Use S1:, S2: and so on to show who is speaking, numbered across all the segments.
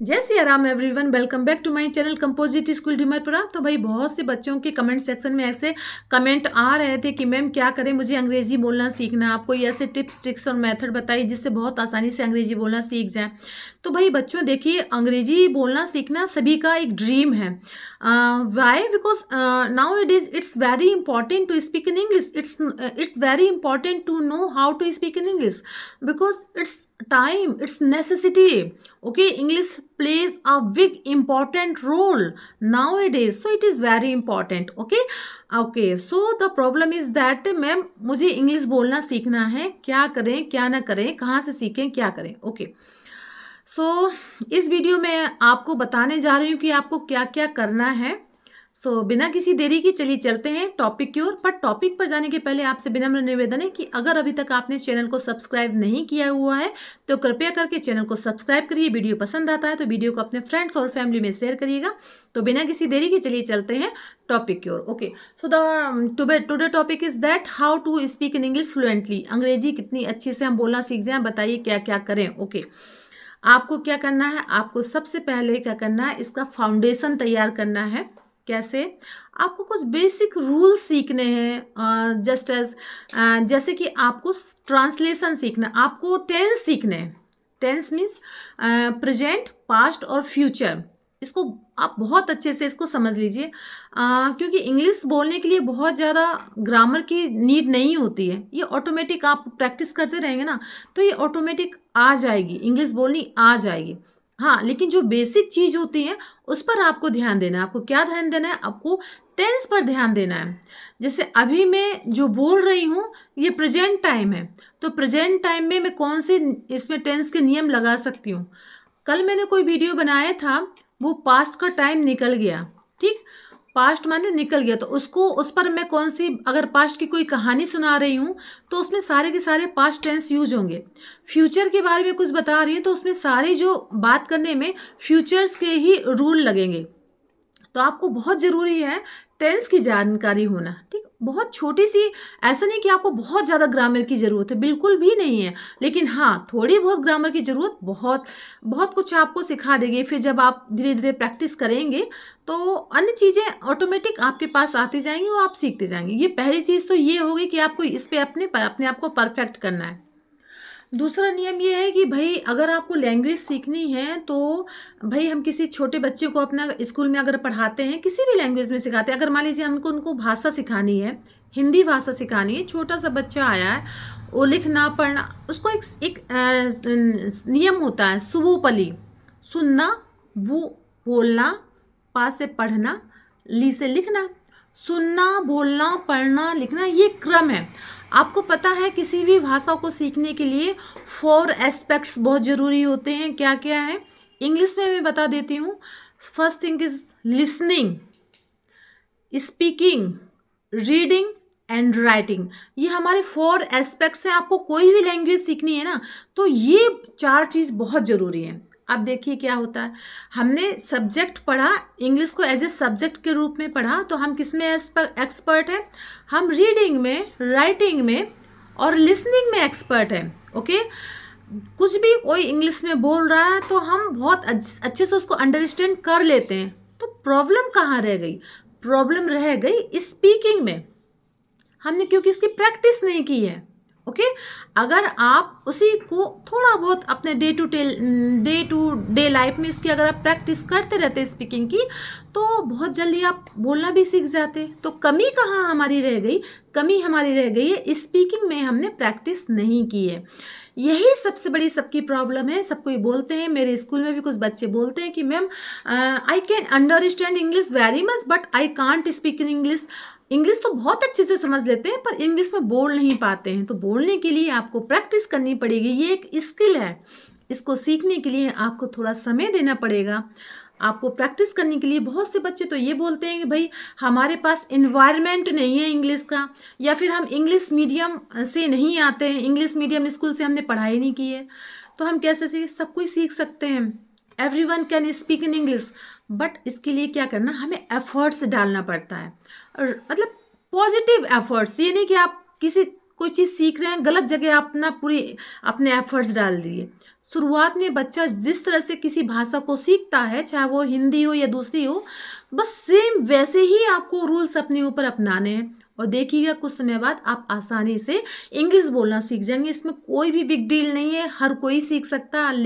S1: जय Siya Ram everyone, welcome back to my channel composite school Dimarpura. तो भाई बहुत से बच्चों के कमेंट सेक्शन में ऐसे कमेंट आ रहे थे कि मैम क्या करें, मुझे अंग्रेजी बोलना सीखना, आप कोई ऐसे टिप्स ट्रिक्स और मेथड बताइए जिससे बहुत आसानी से अंग्रेजी बोलना सीख जाए। तो भाई बच्चों देखिए, अंग्रेजी बोलना सीखना सभी का एक ड्रीम है। Why? Because now it is it's very important to speak in English. It's very important to know how to speak in English because it's time, it's necessity. Okay, English plays a big important role nowadays, so it is very important. Okay, so the problem is that ma'am मुझे English बोलना सीखना है, क्या करें क्या ना करें, कहाँ से सीखें क्या करें। ओके, सो इस वीडियो में आपको बताने जा रही हूँ कि आपको क्या क्या करना है। बिना किसी देरी की चलिए चलते हैं टॉपिक की ओर। पर टॉपिक पर जाने के पहले आपसे विनम्र निवेदन है कि अगर अभी तक आपने चैनल को सब्सक्राइब नहीं किया हुआ है तो कृपया करके चैनल को सब्सक्राइब करिए। वीडियो पसंद आता है तो वीडियो को अपने फ्रेंड्स और फैमिली में शेयर करिएगा। तो बिना किसी देरी की चलिए चलते हैं टॉपिक की ओर। Okay, so the today topic is that how to speak in English fluently. अंग्रेजी कितनी अच्छे से हम बोलना सीख जाएं, बताइए क्या क्या करें। ओके, आपको क्या करना है, आपको सबसे पहले क्या करना है, इसका फाउंडेशन तैयार करना है। कैसे? आपको कुछ बेसिक रूल्स सीखने हैं, जैसे कि आपको ट्रांसलेशन सीखना, आपको टेंस सीखने हैं। टेंस मीन्स प्रेजेंट, पास्ट और फ्यूचर। इसको आप बहुत अच्छे से इसको समझ लीजिए, क्योंकि इंग्लिश बोलने के लिए बहुत ज़्यादा ग्रामर की नीड नहीं होती है। ये ऑटोमेटिक आप प्रैक्टिस करते रहेंगे ना तो ये ऑटोमेटिक आ जाएगी, इंग्लिश बोलनी आ जाएगी। हाँ, लेकिन जो बेसिक चीज़ होती है उस पर आपको ध्यान देना है। आपको क्या ध्यान देना है? आपको टेंस पर ध्यान देना है। जैसे अभी मैं जो बोल रही हूँ ये प्रेजेंट टाइम है, तो प्रेजेंट टाइम में मैं कौन से इसमें टेंस के नियम लगा सकती हूँ। कल मैंने कोई वीडियो बनाया था, वो पास्ट का टाइम निकल गया। ठीक, पास्ट माने निकल गया, तो उसको उस पर मैं कौन सी, अगर पास्ट की कोई कहानी सुना रही हूँ तो उसमें सारे के सारे पास्ट टेंस यूज होंगे। फ्यूचर के बारे में कुछ बता रही हूँ तो उसमें सारी जो बात करने में फ्यूचर्स के ही रूल लगेंगे। तो आपको बहुत ज़रूरी है टेंस की जानकारी होना। ठीक, बहुत छोटी सी, ऐसा नहीं कि आपको बहुत ज़्यादा ग्रामर की ज़रूरत है, बिल्कुल भी नहीं है। लेकिन हाँ, थोड़ी बहुत ग्रामर की ज़रूरत बहुत बहुत कुछ आपको सिखा देगी। फिर जब आप धीरे धीरे प्रैक्टिस करेंगे तो अन्य चीज़ें ऑटोमेटिक आपके पास आती जाएंगी और आप सीखते जाएंगे। ये पहली चीज़ तो ये होगी कि आपको इस पर अपने आप को परफेक्ट करना है। दूसरा नियम ये है कि भाई अगर आपको लैंग्वेज सीखनी है तो भाई हम किसी छोटे बच्चे को अपना स्कूल में अगर पढ़ाते हैं, किसी भी लैंग्वेज में सिखाते हैं, अगर मान लीजिए हमको उनको भाषा सिखानी है, हिंदी भाषा सिखानी है, छोटा सा बच्चा आया है, वो लिखना पढ़ना, उसको एक नियम होता है, सुबोपली, सुनना, बू बोलना, पा से पढ़ना, ली से लिखना। सुनना, बोलना, पढ़ना, लिखना, ये क्रम है। आपको पता है किसी भी भाषा को सीखने के लिए 4 एस्पेक्ट्स बहुत ज़रूरी होते हैं। क्या क्या है इंग्लिश में मैं बता देती हूँ। First thing is listening, speaking, reading and writing. ये हमारे 4 एस्पेक्ट्स हैं। आपको कोई भी लैंग्वेज सीखनी है ना तो ये 4 चीज़ बहुत ज़रूरी है। अब देखिए क्या होता है, हमने सब्जेक्ट पढ़ा, इंग्लिश को एज ए सब्जेक्ट के रूप में पढ़ा, तो हम किस में एक्सपर्ट हैं? हम रीडिंग में, राइटिंग में और लिसनिंग में एक्सपर्ट हैं। ओके, कुछ भी कोई इंग्लिश में बोल रहा है तो हम बहुत अच्छे से उसको अंडरस्टैंड कर लेते हैं। तो प्रॉब्लम कहाँ रह गई? प्रॉब्लम रह गई स्पीकिंग में। हमने क्योंकि इसकी प्रैक्टिस नहीं की है। ओके, अगर आप उसी को थोड़ा बहुत अपने डे टू डे लाइफ में इसकी अगर आप प्रैक्टिस करते रहते स्पीकिंग की तो बहुत जल्दी आप बोलना भी सीख जाते। तो कमी कहाँ हमारी रह गई? कमी हमारी रह गई है स्पीकिंग में, हमने प्रैक्टिस नहीं की है। यही सबसे बड़ी सबकी प्रॉब्लम है। सब कोई बोलते हैं, मेरे स्कूल में भी कुछ बच्चे बोलते हैं कि ma'am I can understand English very much but I can't speak in English. English तो बहुत अच्छे से समझ लेते हैं पर इंग्लिश में बोल नहीं पाते हैं। तो बोलने के लिए आपको प्रैक्टिस करनी पड़ेगी, ये एक स्किल है। इसको सीखने के लिए आपको थोड़ा समय देना पड़ेगा। आपको प्रैक्टिस करने के लिए बहुत से बच्चे तो ये बोलते हैं कि भाई हमारे पास इन्वायरमेंट नहीं है इंग्लिश का, या फिर हम इंग्लिश मीडियम से नहीं आते हैं, इंग्लिश मीडियम स्कूल से हमने पढ़ाई नहीं की है। तो हम कैसे सीख? सब कुछ सीख सकते हैं। Everyone can speak in English, but इसके लिए क्या करना, हमें एफर्ट्स डालना पड़ता है। और मतलब पॉजिटिव एफर्ट्स, ये नहीं कि आप किसी कोई चीज़ सीख रहे हैं, गलत जगह आप ना पूरी अपने एफर्ट्स डाल दिए। शुरुआत में बच्चा जिस तरह से किसी भाषा को सीखता है, चाहे वो हिंदी हो या दूसरी हो, बस सेम वैसे ही आपको रूल्स अपने ऊपर अपनाने हैं। और देखिएगा कुछ समय बाद आप आसानी से इंग्लिश बोलना सीख जाएंगे। इसमें कोई भी बिग डील नहीं है, हर कोई सीख सकता है।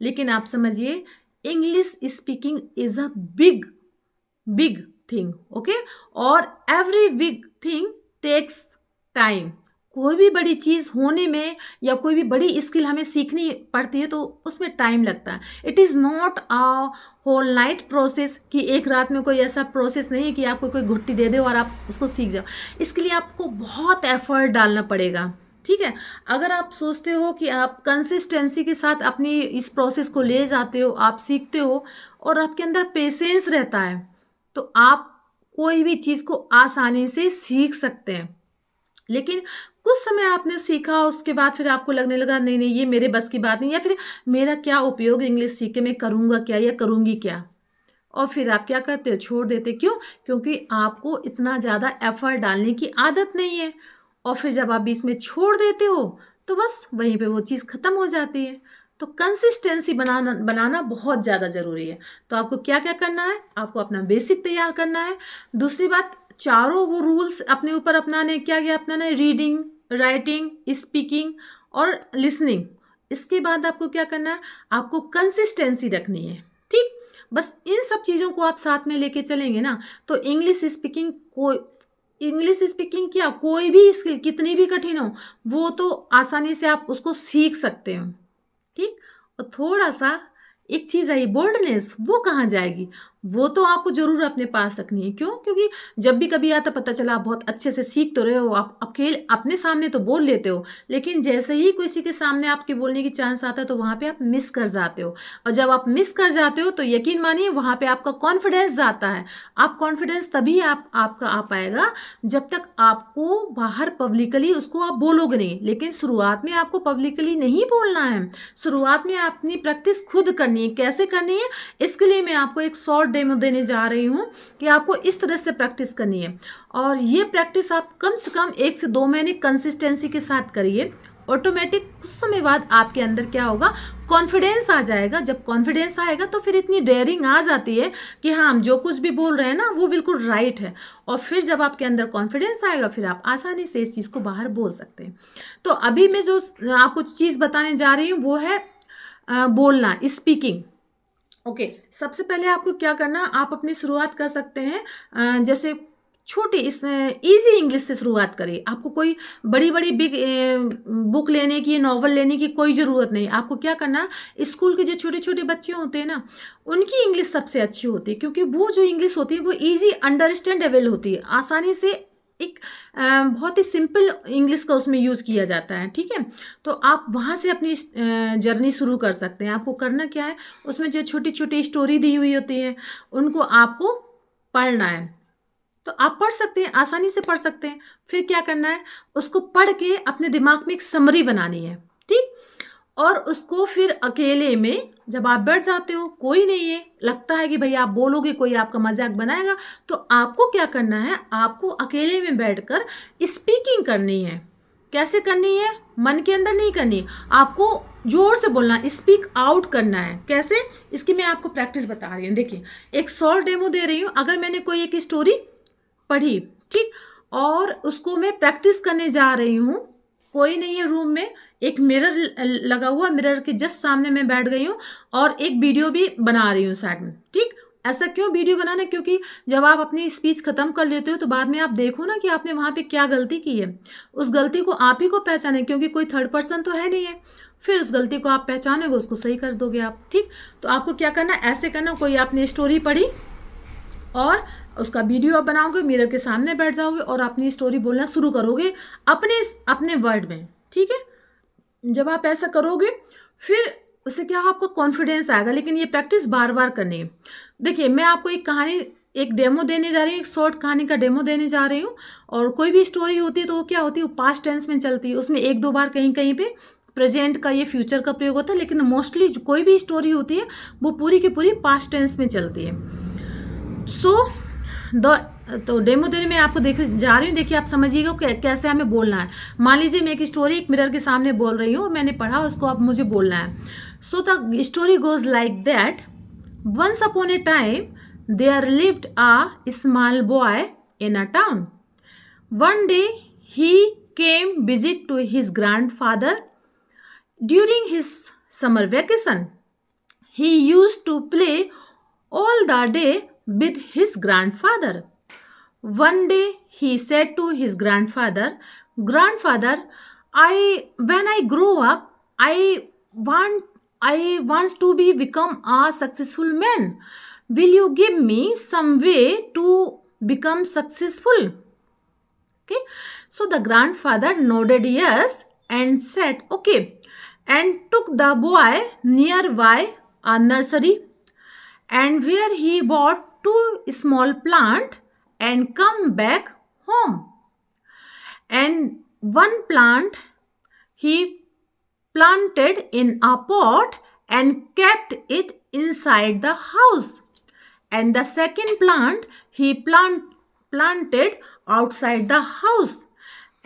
S1: लेकिन आप समझिए, English speaking is a big thing, okay. और every big thing takes time. कोई भी बड़ी चीज़ होने में या कोई भी बड़ी स्किल हमें सीखनी पड़ती है तो उसमें टाइम लगता है। It is not a whole night process, कि एक रात में कोई ऐसा प्रोसेस नहीं है कि आपको कोई घुट्टी दे दे और आप उसको सीख जाओ। इसके लिए आपको बहुत एफर्ट डालना पड़ेगा, ठीक है। अगर आप सोचते हो कि आप कंसिस्टेंसी के साथ अपनी इस प्रोसेस को ले जाते हो, आप सीखते हो और आपके अंदर पेशेंस रहता है, तो आप कोई भी चीज़ को आसानी से सीख सकते हैं। लेकिन कुछ समय आपने सीखा, उसके बाद फिर आपको लगने लगा नहीं नहीं, ये मेरे बस की बात नहीं, या फिर मेरा क्या उपयोग इंग्लिश सीख के, मैं करूँगा क्या या करूँगी क्या, और फिर आप क्या करते हो, छोड़ देते। क्यों? क्योंकि आपको इतना ज़्यादा एफर्ट डालने की आदत नहीं है। और फिर जब आप बीच में छोड़ देते हो तो बस वहीं पे वो चीज़ ख़त्म हो जाती है। तो कंसिस्टेंसी बनाना बहुत ज़्यादा ज़रूरी है। तो आपको क्या क्या करना है, आपको अपना बेसिक तैयार करना है। दूसरी बात, चारों वो रूल्स अपने ऊपर अपनाने, क्या क्या अपनाना है, रीडिंग, राइटिंग, स्पीकिंग और लिसनिंग। इसके बाद आपको क्या करना है, आपको कंसिस्टेंसी रखनी है, ठीक। बस इन सब चीज़ों को आप साथ में लेके चलेंगे ना, तो इंग्लिश स्पीकिंग क्या, कोई भी स्किल कितनी भी कठिन हो, वो तो आसानी से आप उसको सीख सकते हो, ठीक। और थोड़ा सा एक चीज़ आई, बोल्डनेस, वो कहाँ जाएगी, वो तो आपको जरूर अपने पास रखनी है। क्यों? क्योंकि जब भी कभी आता, पता चला आप बहुत अच्छे से सीख तो रहे हो, आप अकेले अपने सामने तो बोल लेते हो, लेकिन जैसे ही किसी के सामने आपके बोलने की चांस आता है तो वहाँ पे आप मिस कर जाते हो। और जब आप मिस कर जाते हो तो यकीन मानिए वहाँ पे आपका कॉन्फिडेंस जाता है। आप कॉन्फिडेंस तभी आपका आ पाएगा जब तक आपको बाहर पब्लिकली उसको आप बोलोगे नहीं। लेकिन शुरुआत में आपको पब्लिकली नहीं बोलना है, शुरुआत में अपनी प्रैक्टिस खुद करनी है। कैसे करनी है, इसके लिए मैं आपको एक शॉर्ट डेमो देने जा रही हूँ कि आपको इस तरह से प्रैक्टिस करनी है। और ये प्रैक्टिस आप कम से कम 1 से 2 महीने कंसिस्टेंसी के साथ करिए। ऑटोमेटिक कुछ समय बाद आपके अंदर क्या होगा, कॉन्फिडेंस आ जाएगा। जब कॉन्फिडेंस आएगा तो फिर इतनी डेयरिंग आ जाती है कि हाँ, हम जो कुछ भी बोल रहे हैं ना वो बिल्कुल राइट है। और फिर जब आपके अंदर कॉन्फिडेंस आएगा फिर आप आसानी से इस चीज़ को बाहर बोल सकते हैं। तो अभी मैं जो आपको चीज़ बताने जा रही हूँ वो है बोलना, स्पीकिंग, ओके। सबसे पहले आपको क्या करना, आप अपनी शुरुआत कर सकते हैं जैसे छोटी इस इजी इंग्लिश से शुरुआत करिए। आपको कोई बड़ी बड़ी बिग बुक लेने की, नॉवल लेने की कोई ज़रूरत नहीं। आपको क्या करना, स्कूल के जो छोटे छोटे बच्चे होते हैं ना, उनकी इंग्लिश सबसे अच्छी होती है, क्योंकि वो जो इंग्लिश होती है वो ईजी अंडरस्टैंडेबल होती है, आसानी से एक बहुत ही सिंपल इंग्लिश का उसमें यूज़ किया जाता है, ठीक है। तो आप वहाँ से अपनी जर्नी शुरू कर सकते हैं। आपको करना क्या है, उसमें जो छोटी छोटी स्टोरी दी हुई होती है उनको आपको पढ़ना है। तो आप पढ़ सकते हैं, आसानी से पढ़ सकते हैं। फिर क्या करना है, उसको पढ़ के अपने दिमाग में एक समरी बनानी है, ठीक। और उसको फिर अकेले में जब आप बैठ जाते हो, कोई नहीं है, लगता है कि भाई आप बोलोगे कोई आपका मजाक बनाएगा, तो आपको क्या करना है, आपको अकेले में बैठकर स्पीकिंग करनी है। कैसे करनी है, मन के अंदर नहीं करनी, आपको जोर से बोलना, स्पीक आउट करना है। कैसे, इसकी मैं आपको प्रैक्टिस बता रही हूँ। देखिए, एक शॉर्ट डेमो दे रही हूँ। अगर मैंने कोई एक स्टोरी पढ़ी, ठीक, और उसको मैं प्रैक्टिस करने जा रही हूँ, कोई नहीं है रूम में, एक मिरर लगा हुआ, मिरर के जस्ट सामने मैं बैठ गई हूँ और एक वीडियो भी बना रही हूँ साइड में, ठीक। ऐसा क्यों वीडियो बनाना, क्योंकि जब आप अपनी स्पीच खत्म कर लेते हो तो बाद में आप देखो ना कि आपने वहाँ पे क्या गलती की है। उस गलती को आप ही को पहचाने, क्योंकि कोई थर्ड पर्सन तो है नहीं है। फिर उस गलती को आप पहचानोगे, उसको सही कर दोगे आप, ठीक। तो आपको क्या करना, ऐसे करना, कोई आपने स्टोरी पढ़ी और उसका वीडियो आप बनाओगे, मिरर के सामने बैठ जाओगे और अपनी स्टोरी बोलना शुरू करोगे अपने वर्ड में, ठीक है। जब आप ऐसा करोगे फिर उससे क्या आपको कॉन्फिडेंस आएगा। लेकिन ये प्रैक्टिस बार बार करनी है। देखिए, मैं आपको एक डेमो देने जा रही हूँ, एक शॉर्ट कहानी का डेमो देने जा रही हूँ। और कोई भी स्टोरी होती है तो वो क्या होती है, वो पास्ट टेंस में चलती है, उसमें 1-2 बार कहीं कहीं पे प्रेजेंट का, ये फ्यूचर का प्रयोग होता है। लेकिन मोस्टली कोई भी स्टोरी होती है वो पूरी की पूरी पास्ट टेंस में चलती है। सो द तो डेमो देने में आपको देख जा रही हूँ, देखिए आप समझिएगा कैसे हमें बोलना है। मान लीजिए मैं एक स्टोरी एक मिरर के सामने बोल रही हूँ, मैंने पढ़ा, उसको अब मुझे बोलना है। So the story goes like that, once upon a time there lived a small boy in a town. One day he came visit to his grandfather during his summer vacation. He used to play all the day with his grandfather. One day he said to his grandfather, "Grandfather, when I grow up, I want to become a successful man. Will you give me some way to become successful?" Okay, so the grandfather nodded yes and said okay, and took the boy nearby a nursery, and where he bought two small plants and come back home. And one plant he planted in a pot and kept it inside the house, and the second plant he planted outside the house.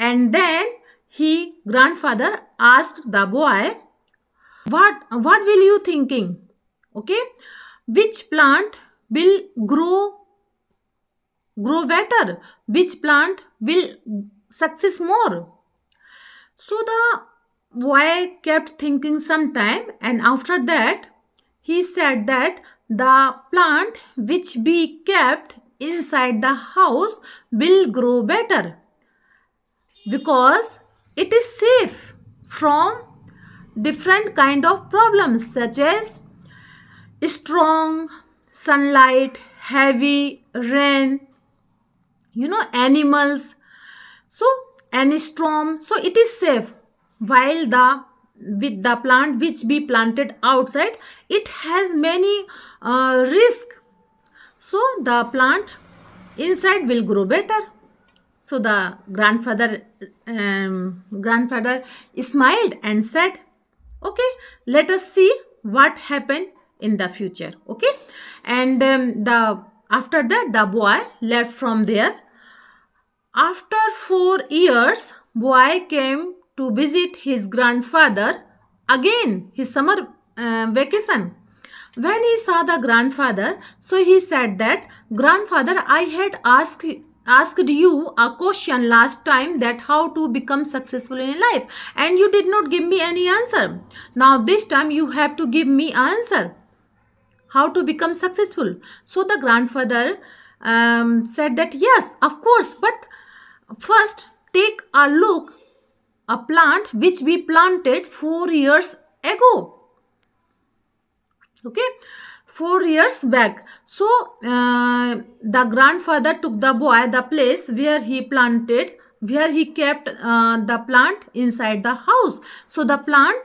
S1: And then he grandfather asked the boy, what will you thinking? Okay, which plant will grow better, which plant will success more? So the boy kept thinking some time, and after that he said that the plant which be kept inside the house will grow better because it is safe from different kind of problems such as strong sunlight, heavy rain, animals, so any storm. So it is safe, while with the plant which be planted outside, it has many risk. So the plant inside will grow better. So the grandfather smiled and said, okay, let us see what happened in the future. Okay, and after that the boy left from there. After 4 years, boy came to visit his grandfather again, his summer vacation. When he saw the grandfather, so he said that, "Grandfather, I had asked you a question last time, that how to become successful in life, and you did not give me any answer. Now this time you have to give me answer. How to become successful?" So the grandfather said that, yes, of course, but first take a look, a plant which we planted 4 years ago. Okay, 4 years back. So the grandfather took the boy the place where he kept the plant inside the house. So the plant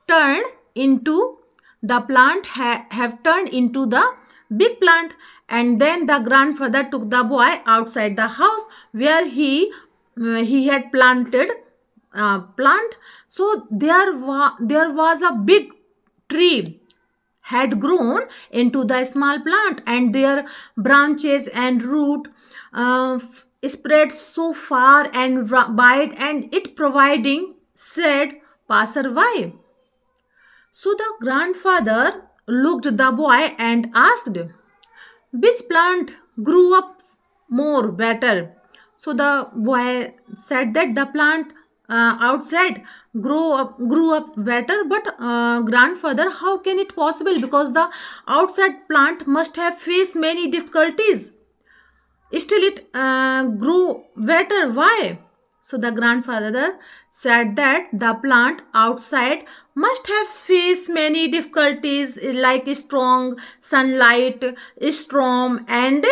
S1: turned into have turned into the big plant. And then the grandfather took the boy outside the house where he had planted plant. So there was a big tree had grown into the small plant, and their branches and root spread so far and wide, and it providing shade passerby. So the grandfather looked the boy and asked, which plant grew up more better? So the boy said that the plant outside grew up better. But grandfather, how can it possible? Because the outside plant must have faced many difficulties. Still it grew better. Why? So the grandfather said that the plant outside must have faced many difficulties like strong sunlight, storm, and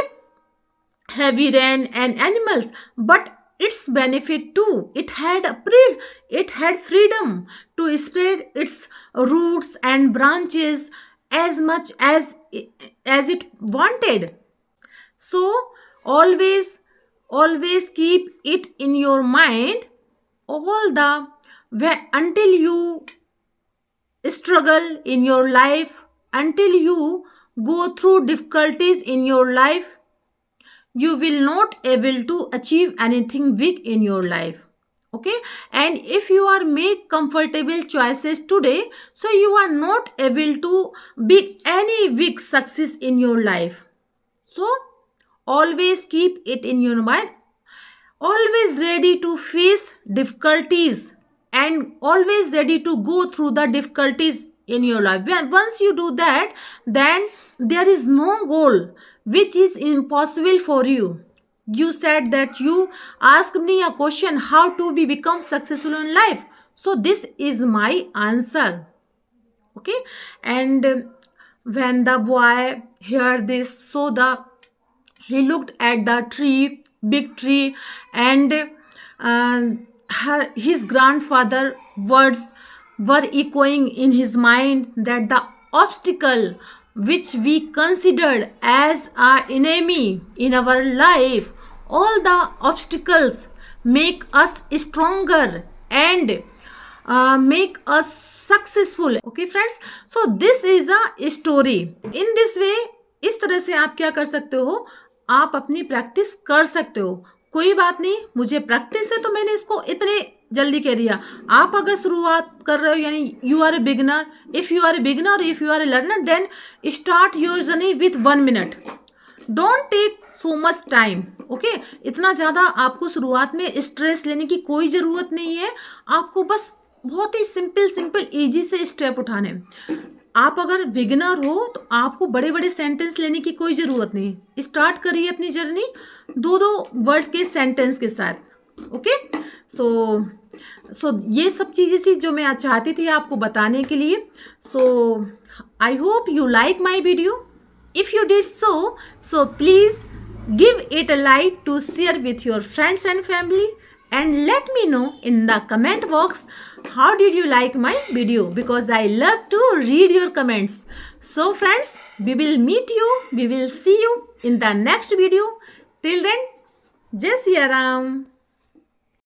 S1: heavy rain and animals, but its benefit too. It had freedom to spread its roots and branches as much as it wanted. So always keep it in your mind until you struggle in your life, until you go through difficulties in your life, you will not able to achieve anything big in your life. Okay, and if you are make comfortable choices today, so you are not able to be any big success in your life. So always keep it in your mind, always ready to face difficulties and always ready to go through the difficulties in your life. Once you do that, then there is no goal which is impossible for you. You said that you asked me a question, how to be become successful in life, so this is my answer. Okay, and when the boy heard this, so the he looked at the tree, big tree, and his grandfather words were echoing in his mind, that the obstacle which we considered as our enemy in our life, all the obstacles make us stronger and make us successful. Okay friends, so this is a story. In this way, इस तरह से आप क्या कर सकते हो, आप अपनी प्रैक्टिस कर सकते हो. कोई बात नहीं, मुझे प्रैक्टिस है तो मैंने इसको इतने जल्दी कह दिया. आप अगर शुरुआत कर रहे हो, यानी you are a beginner, if you are a beginner, if you are a learner, then start your journey with 1 minute. Don't take so much time. Okay, इतना ज़्यादा आपको शुरुआत में स्ट्रेस लेने की कोई ज़रूरत नहीं है. आपको बस बहुत ही सिंपल ईजी से स्टेप उठाने. आप अगर बिगिनर हो तो आपको बड़े बड़े सेंटेंस लेने की कोई ज़रूरत नहीं. स्टार्ट करिए अपनी जर्नी 2-2 वर्ड के सेंटेंस के साथ. ओके, सो ये सब चीज़ें थी जो मैं आज चाहती थी आपको बताने के लिए. So I hope you like my video. If you did so please give it a like to share with your friends and family, and let me know in the comment box how did you like my video, because I love to read your comments. So friends, we will meet you, we will see you in the next video. Till then, Jai Siya Ram.